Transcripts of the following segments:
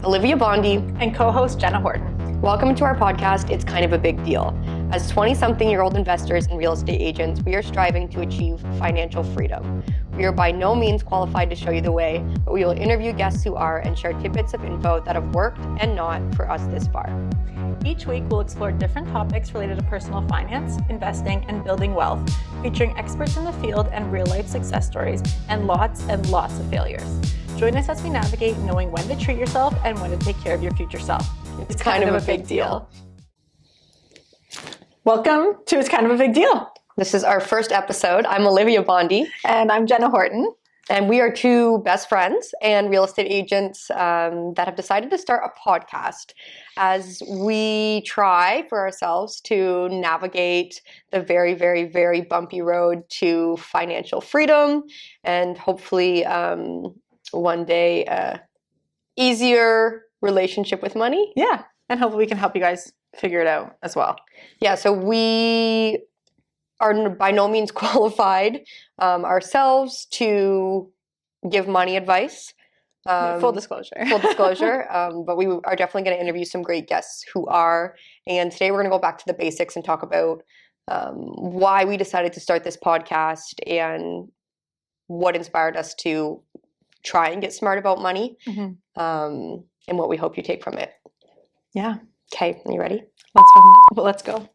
Olivia Bondy, and co-host Jenna Horton. Welcome to our podcast, It's Kind of a Big Deal. As 20-something-year-old investors and real estate agents, we are striving to achieve financial freedom. We are by no means qualified to show you the way, but we will interview guests who are and share tidbits of info that have worked and not for us this far. Each week, we'll explore different topics related to personal finance, investing, and building wealth, featuring experts in the field and real-life success stories, and lots of failures. Join us as we navigate knowing when to treat yourself and when to take care of your future self. It's kind of a big deal. Welcome to It's Kind of a Big Deal. This is our first episode. I'm Olivia Bondy. And I'm Jenna Horton. And we are two best friends and real estate agents that have decided to start a podcast as we try for ourselves to navigate the very, very, very bumpy road to financial freedom and hopefully one day easier relationship with money. Yeah, and hopefully we can help you guys figure it out as well. Yeah, so we are by no means qualified ourselves to give money advice. Full disclosure. But we are definitely going to interview some great guests who are. And today we're going to go back to the basics and talk about why we decided to start this podcast and what inspired us to try and get smart about money, and what we hope you take from it. Yeah. Okay, are you ready? Let's go.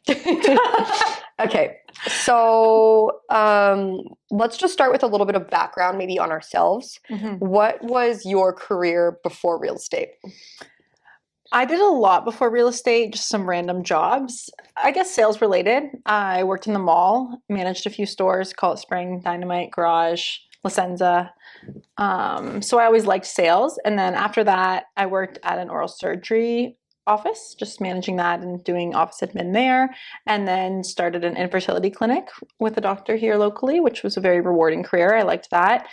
Okay, so let's just start with a little bit of background maybe on ourselves. What was your career before real estate? I did a lot before real estate, just some random jobs. I guess sales related. I worked in the mall, managed a few stores, Call It Spring, Dynamite, Garage, La Senza. So I always liked sales. And then after that, I worked at an oral surgery office, just managing that and doing office admin there. And then started an infertility clinic with a doctor here locally, which was a very rewarding career. I liked that.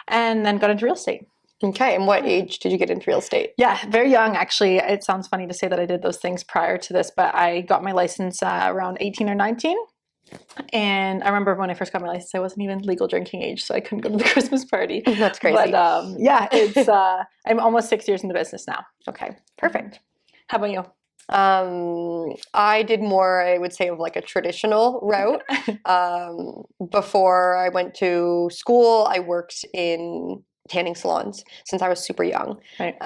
And then got into real estate. Okay, and what age did you get into real estate? Yeah, very young, actually. It sounds funny to say that I did those things prior to this, but I got my license around 18 or 19. And I remember when I first got my license, I wasn't even legal drinking age, so I couldn't go to the Christmas party. That's crazy. But yeah, it's I'm almost 6 years in the business now. Okay, perfect. How about you? I did more, I would say, of like a traditional route. Before I went to school, I worked in tanning salons since I was super young. Right.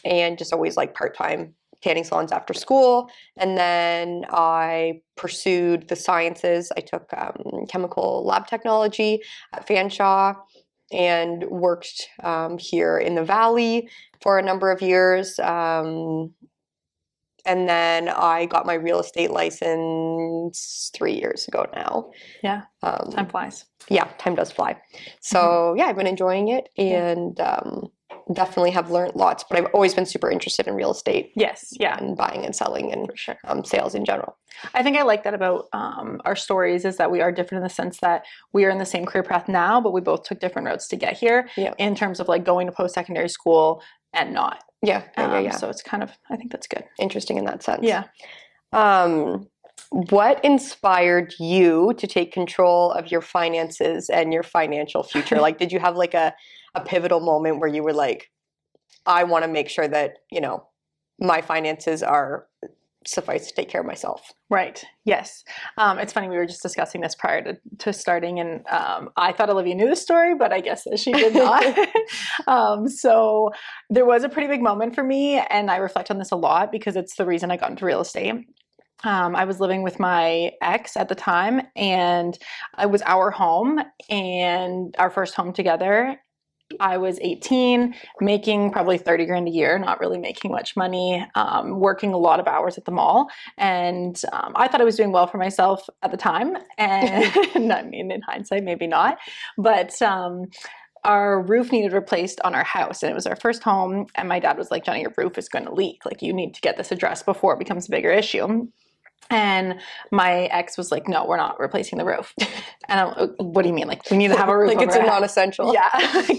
And just always like part-time tanning salons after school. And then I pursued the sciences. I took chemical lab technology at Fanshawe and worked here in the Valley for a number of years. And then I got my real estate license 3 years ago now. Yeah, time flies. Yeah, time does fly. So yeah, I've been enjoying it and definitely have learned lots, but I've always been super interested in real estate. Yes, yeah. And buying and selling and for sure. Sales in general. I think I like that about our stories is that we are different in the sense that we are in the same career path now, but we both took different roads to get here in terms of like going to post-secondary school and not. Yeah. So it's kind of, I think that's good. Interesting in that sense. Yeah. What inspired you to take control of your finances and your financial future? Like, did you have like a pivotal moment where you were like, I want to make sure that, my finances are suffice to take care of myself? Right. Yes. It's funny. We were just discussing this prior to starting, and I thought Olivia knew the story, but I guess that she did not. So there was a pretty big moment for me, and I reflect on this a lot because it's the reason I got into real estate. I was living with my ex at the time, and it was our home and our first home together. I was 18, making probably 30 grand a year, not really making much money, working a lot of hours at the mall. And I thought I was doing well for myself at the time. And I mean, in hindsight, maybe not. But our roof needed replaced on our house, and it was our first home. And my dad was like, Johnny, your roof is going to leak. Like, you need to get this addressed before it becomes a bigger issue. And my ex was like, no, we're not replacing the roof. And I'm like, what do you mean? Like, we need to have a roof Like over it's a our head. non-essential. Yeah,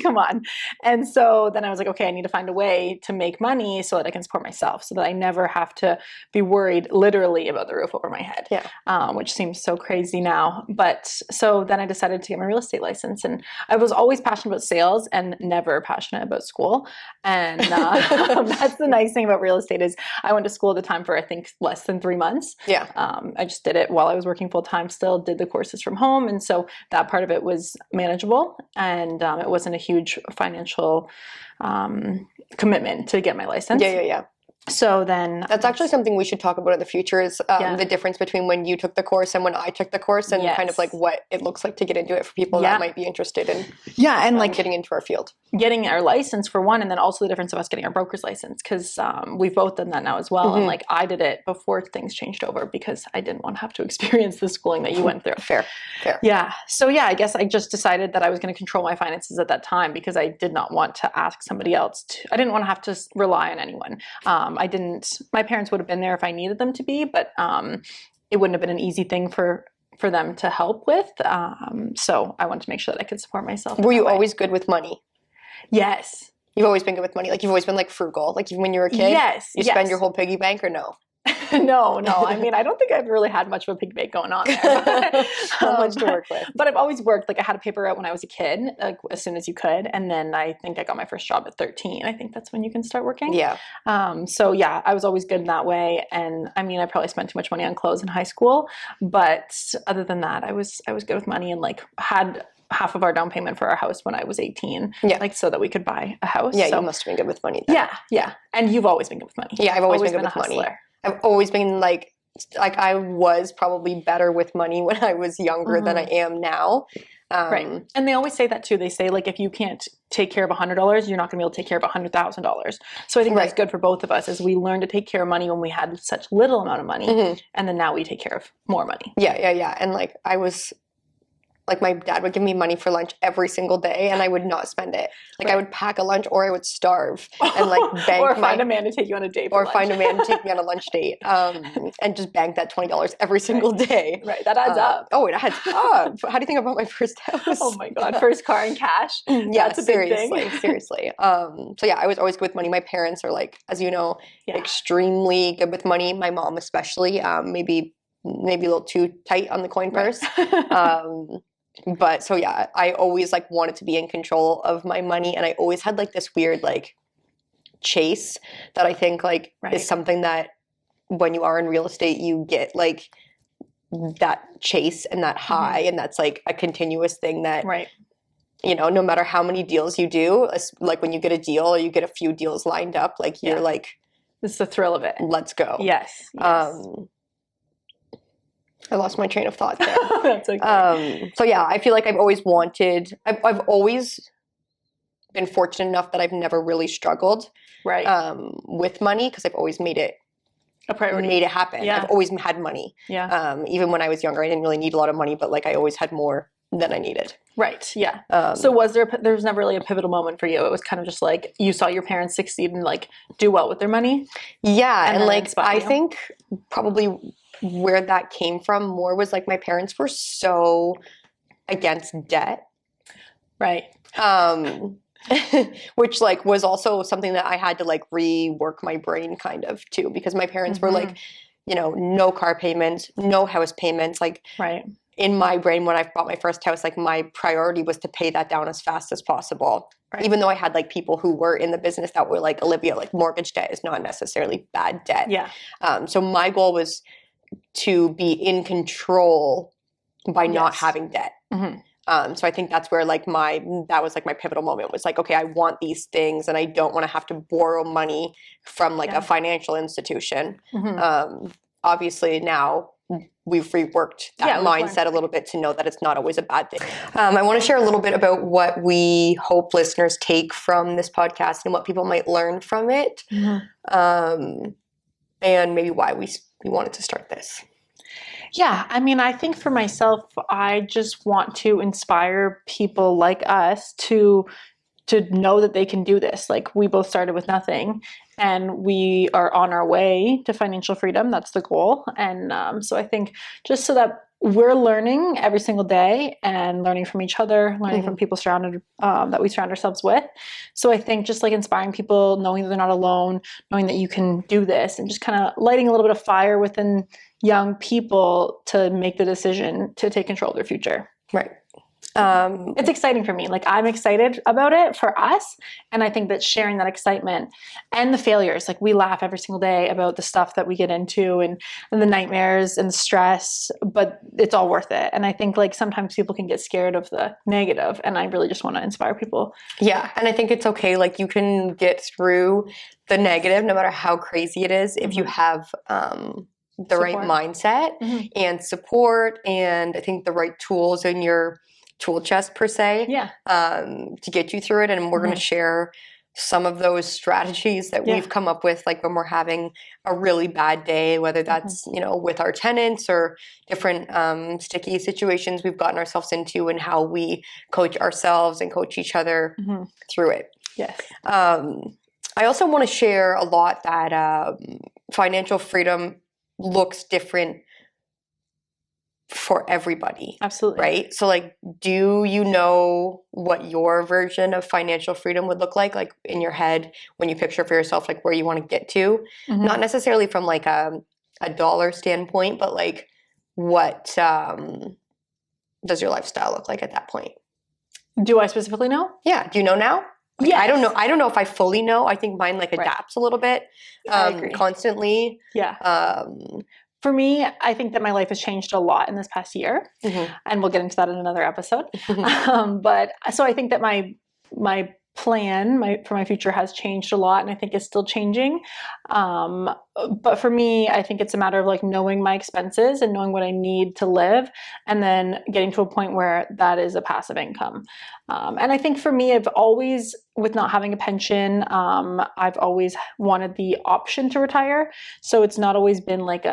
come on. And so then I was like, okay, I need to find a way to make money so that I can support myself, so that I never have to be worried literally about the roof over my head. Yeah. Which seems so crazy now. But so then I decided to get my real estate license. And I was always passionate about sales and never passionate about school. And that's the nice thing about real estate is I went to school at the time for, I think, less than 3 months. Yeah. I just did it while I was working full time, still did the courses from home. And so that part of it was manageable, and it wasn't a huge financial commitment to get my license. Yeah. So then that's actually something we should talk about in the future is the difference between when you took the course and when I took the course, and kind of like what it looks like to get into it for people that might be interested in and like getting into our field. Getting our license for one, and then also the difference of us getting our broker's license, because we've both done that now as well. And like I did it before things changed over because I didn't want to have to experience the schooling that you went through. Fair. Yeah. So yeah, I guess I just decided that I was going to control my finances at that time because I did not want to ask somebody else I didn't want to have to rely on anyone. My parents would have been there if I needed them to be, but it wouldn't have been an easy thing for them to help with. So I wanted to make sure that I could support myself. Were you always good with money? Yes. You've always been good with money. Like you've always been like frugal. Like even when you were a kid, you spend your whole piggy bank or no? No. I mean, I don't think I've really had much of a pig bank going on there. Not much to work with. But I've always worked. Like I had a paper route when I was a kid, like as soon as you could. And then I think I got my first job at 13. I think that's when you can start working. Yeah. So yeah, I was always good in that way. And I mean, I probably spent too much money on clothes in high school. But other than that, I was good with money, and like had half of our down payment for our house when I was 18. Yeah. Like so that we could buy a house. Yeah, so, you must have been good with money then. Yeah. And you've always been good with money. Yeah, I've always been good with money. I've always been like I was probably better with money when I was younger than I am now. Right. And they always say that too. They say like if you can't take care of $100, you're not going to be able to take care of $100,000. So I think that's good for both of us, as we learned to take care of money when we had such little amount of money, and then now we take care of more money. Yeah. And like I was. Like my dad would give me money for lunch every single day, and I would not spend it. Like I would pack a lunch, or I would starve and like bank or find a man to take you on a date. Find a man to take me on a lunch date, and just bank that $20 every single day. Right, that adds up. Oh, it adds up. How do you think about my first house? Oh my god, first car in cash. Yeah, that's a big thing. Seriously. So yeah, I was always good with money. My parents are like, as you know, extremely good with money. My mom especially, maybe a little too tight on the coin purse. But so yeah, I always like wanted to be in control of my money, and I always had like this weird like chase that I think like is something that when you are in real estate you get like that chase and that high, and that's like a continuous thing that you know, no matter how many deals you do, like when you get a deal or you get a few deals lined up, like you're like, it's the thrill of it. Let's go. Yes. I lost my train of thought there. That's okay. So yeah, I feel like I've always been fortunate enough that I've never really struggled with money, because I've always made it a priority, made it happen. Yeah. I've always had money. Yeah. Even when I was younger, I didn't really need a lot of money, but like I always had more than I needed. Right. Yeah. So there was never really a pivotal moment for you? It was kind of just like you saw your parents succeed and like do well with their money? Yeah. And like, I think probably where that came from more was like my parents were so against debt. Right. Which like was also something that I had to like rework my brain kind of too, because my parents were like, you know, no car payments, no house payments. Like in my brain, when I bought my first house, like my priority was to pay that down as fast as possible. Even though I had like people who were in the business that were like, Olivia, like mortgage debt is not necessarily bad debt. Yeah. So my goal was to be in control by not having debt. So I think that's where like that was like my pivotal moment, was like, okay, I want these things and I don't want to have to borrow money from like a financial institution. Obviously now we've reworked that mindset a little bit to know that it's not always a bad thing. I want to share a little bit about what we hope listeners take from this podcast and what people might learn from it. And maybe why we wanted to start this. Yeah, I mean, I think for myself, I just want to inspire people like us to to know that they can do this. Like, we both started with nothing, and we are on our way to financial freedom. That's the goal. And so I think just so that we're learning every single day and learning from each other, learning from people surrounded that we surround ourselves with. So I think just like inspiring people, knowing that they're not alone, knowing that you can do this, and just kind of lighting a little bit of fire within young people to make the decision to take control of their future. Right. It's exciting for me. Like, I'm excited about it for us. And I think that sharing that excitement and the failures, like, we laugh every single day about the stuff that we get into and the nightmares and the stress, but it's all worth it. And I think, like, sometimes people can get scared of the negative, and I really just want to inspire people. Yeah. And I think it's okay. Like, you can get through the negative no matter how crazy it is if you have the right mindset and support, and I think the right tools in your tool chest per se, to get you through it. And we're going to share some of those strategies that we've come up with, like when we're having a really bad day, whether that's, you know, with our tenants or different sticky situations we've gotten ourselves into, and how we coach ourselves and coach each other through it. Yes. I also want to share a lot that financial freedom looks different for everybody. Absolutely. Right? So, like, do you know what your version of financial freedom would look like in your head when you picture for yourself, like, where you want to get to? Not necessarily from like a dollar standpoint, but like, what does your lifestyle look like at that point? Do I specifically know? Yeah. Do you know now? Like, yes. I don't know. I don't know if I fully know. I think mine like adapts a little bit constantly. Yeah. For me, I think that my life has changed a lot in this past year, and we'll get into that in another episode. But so I think that my plan for my future has changed a lot, and I think it's still changing. But for me, I think it's a matter of like knowing my expenses and knowing what I need to live, and then getting to a point where that is a passive income. And I think for me, I've always, with not having a pension, I've always wanted the option to retire. So it's not always been like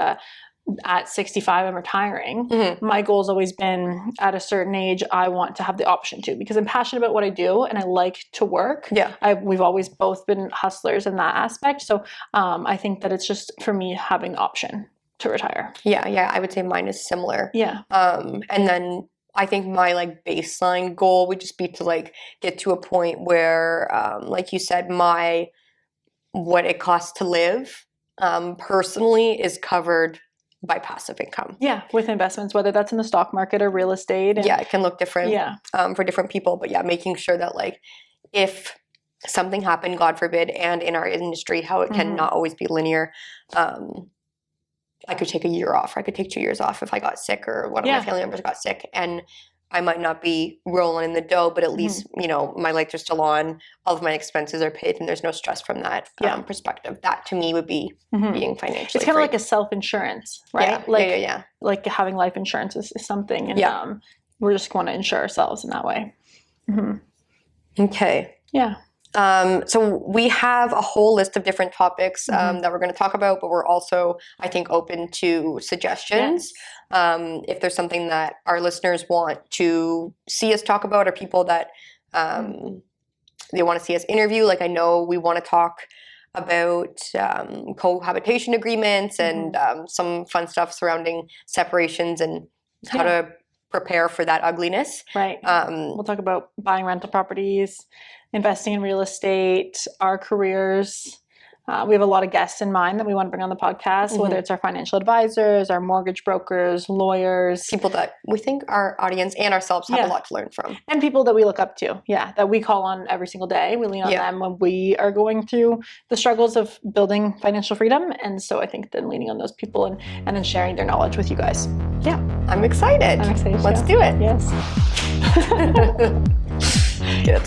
at 65, I'm retiring. My goal has always been at a certain age, I want to have the option to, because I'm passionate about what I do and I like to work. Yeah. We've always both been hustlers in that aspect. So I think that it's just for me having the option to retire. Yeah. I would say mine is similar. Yeah. And then I think my like baseline goal would just be to like get to a point where, like you said, what it costs to live personally is covered by passive income. Yeah, with investments, whether that's in the stock market or real estate. Yeah, it can look different for different people. But yeah, making sure that like if something happened, God forbid, and in our industry, how it can not always be linear, I could take a year off, or I could take 2 years off if I got sick or one of my family members got sick, and I might not be rolling in the dough, but at least, you know, my lights are still on, all of my expenses are paid, and there's no stress from that perspective. That to me would be being financially It's kind of like a self-insurance, right? Yeah. Like having life insurance is something, and we're just going to insure ourselves in that way. Okay. Yeah. So we have a whole list of different topics that we're going to talk about, but we're also, I think, open to suggestions. If there's something that our listeners want to see us talk about, or people that they want to see us interview, like I know we want to talk about cohabitation agreements and some fun stuff surrounding separations and how to prepare for that ugliness. Right. We'll talk about buying rental properties, investing in real estate, our careers. We have a lot of guests in mind that we want to bring on the podcast, whether it's our financial advisors, our mortgage brokers, lawyers. People that we think our audience and ourselves have a lot to learn from. And people that we look up to, that we call on every single day. We lean on them when we are going through the struggles of building financial freedom. And so I think then leaning on those people and then sharing their knowledge with you guys. Yeah, I'm excited. I'm excited. Let's do it. Yes.